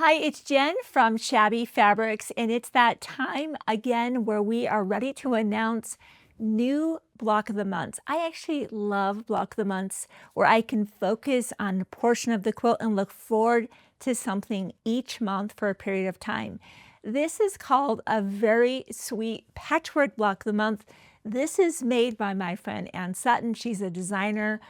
Hi, it's Jen from Shabby Fabrics, and it's that time again where we are ready to announce new block of the months. I actually love block of the months where I can focus on a portion of the quilt and look forward to something each month for a period of time. This is called a very sweet patchwork block of the month. This is made by my friend Ann Sutton. She's a designer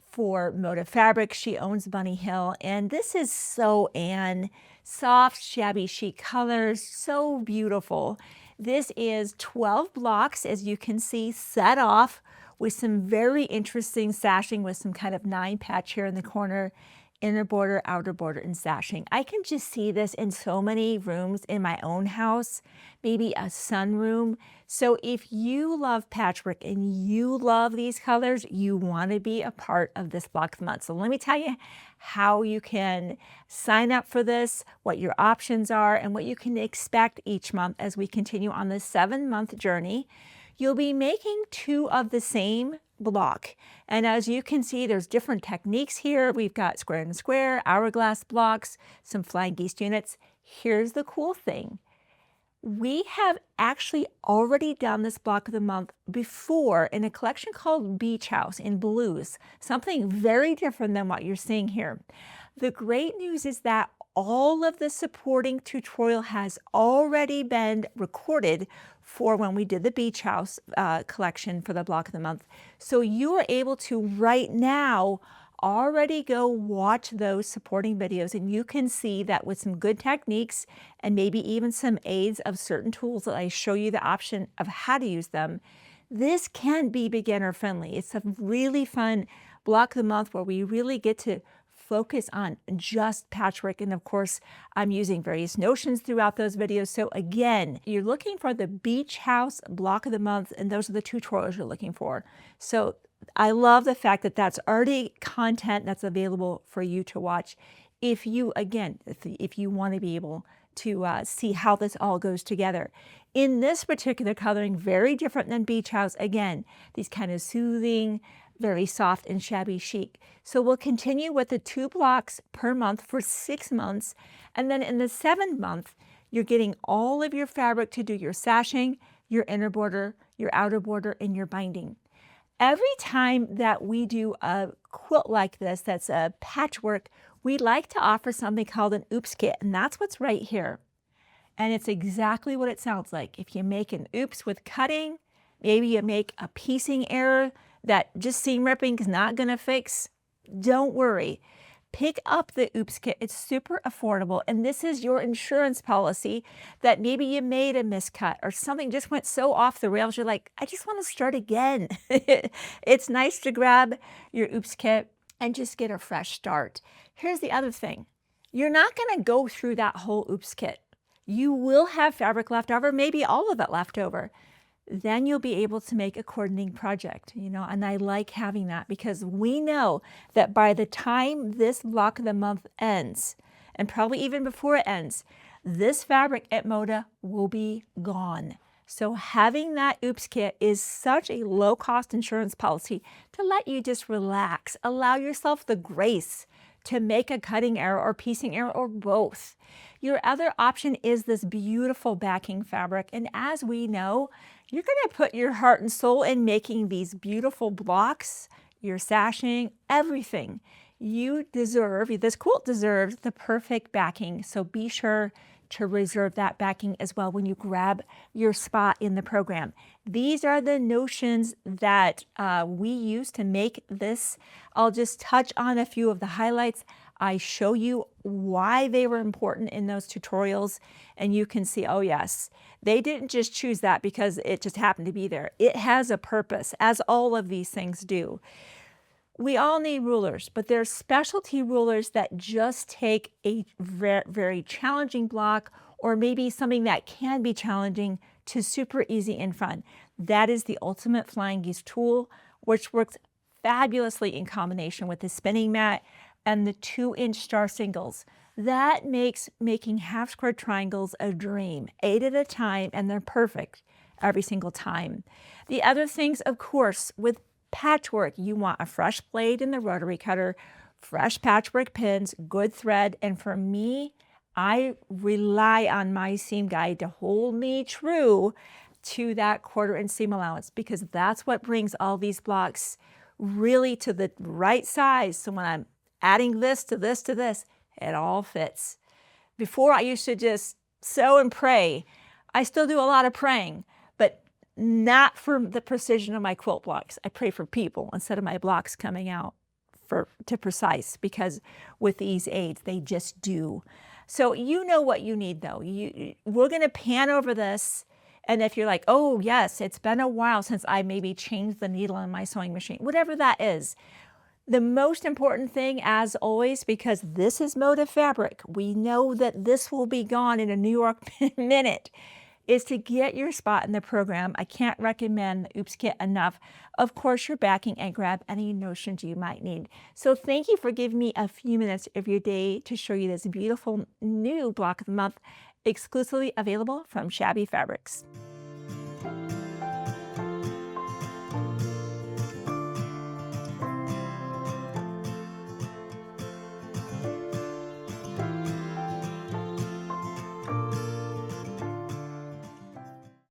for Moda Fabrics. She owns Bunny Hill, and this is so Ann. Soft, shabby chic colors, so beautiful. This is 12 blocks, as you can see, set off with some very interesting sashing with some kind of 9 patch here in the corner, inner border, outer border, and sashing. I can just see this in so many rooms in my own house, maybe a sunroom. So if you love patchwork and you love these colors, you want to be a part of this block of the month. So let me tell you how you can sign up for this, what your options are, and what you can expect each month as we continue on this 7-month journey. You'll be making 2 of the same block. And as you can see, there's different techniques here. We've got square and square, hourglass blocks, some flying geese units. Here's the cool thing. We have actually already done this block of the month before in a collection called Beach House in blues, something very different than what you're seeing here. The great news is that all of the supporting tutorial has already been recorded for when we did the Beach House collection for the block of the month. So you are able to right now already go watch those supporting videos, and you can see that with some good techniques and maybe even some aids of certain tools that I show you the option of how to use them, this can be beginner friendly. It's a really fun block of the month where we really get to focus on just patchwork. And of course, I'm using various notions throughout those videos. So again, you're looking for the Beach House block of the month, and those are the tutorials you're looking for. So I love the fact that that's already content that's available for you to watch. If you, again, if you want to be able to see how this all goes together. In this particular coloring, very different than Beach House. Again, these kind of soothing, very soft and shabby chic. So we'll continue with the 2 blocks per month for 6 months. And then in the 7th month, you're getting all of your fabric to do your sashing, your inner border, your outer border, and your binding. Every time that we do a quilt like this, that's a patchwork, we like to offer something called an oops kit, and that's what's right here. And it's exactly what it sounds like. If you make an oops with cutting, maybe you make a piecing error that just seam ripping is not going to fix, don't worry. Pick up the oops kit. It's super affordable, and this is your insurance policy that maybe you made a miscut or something just went so off the rails you're like, I just want to start again. It's nice to grab your oops kit and just get a fresh start. Here's the other thing. You're not going to go through that whole oops kit. You will have fabric left over, maybe all of it left over. Then you'll be able to make a coordinating project, and I like having that because we know that by the time this block of the month ends, and probably even before it ends, this fabric at Moda will be gone. So having that oops kit is such a low-cost insurance policy to let you just relax, allow yourself the grace to make a cutting error or piecing error or both. Your other option is this beautiful backing fabric, and as we know, you're going to put your heart and soul in making these beautiful blocks, your sashing, everything. You deserve, this quilt deserves the perfect backing, so be sure to reserve that backing as well when you grab your spot in the program. These are the notions that we use to make this. I'll just touch on a few of the highlights. I show you why they were important in those tutorials, and you can see, oh yes, they didn't just choose that because it just happened to be there. It has a purpose, as all of these things do. We all need rulers, but there's specialty rulers that just take a very challenging block, or maybe something that can be challenging, to super easy and fun. That is the Ultimate Flying Geese tool, which works fabulously in combination with the spinning mat and the 2-inch star singles. That makes making half square triangles a dream, 8 at a time, and they're perfect every single time. The other things, of course, with patchwork, you want a fresh blade in the rotary cutter, fresh patchwork pins, good thread, and for me, I rely on my seam guide to hold me true to that 1/4 inch seam allowance, because that's what brings all these blocks really to the right size. So when I'm adding this to this to this, it all fits. Before, I used to just sew and pray. I still do a lot of praying, but not for the precision of my quilt blocks. I pray for people instead of my blocks coming out to precise, because with these aids, they just do. So you know what you need though. We're gonna pan over this, and if you're like, oh yes, it's been a while since I maybe changed the needle on my sewing machine, whatever that is, the most important thing, as always, because this is Moda Fabric, we know that this will be gone in a New York minute, is to get your spot in the program. I can't recommend the Oops Kit enough. Of course, you're backing and grab any notions you might need. So thank you for giving me a few minutes of your day to show you this beautiful new block of the month, exclusively available from Shabby Fabrics.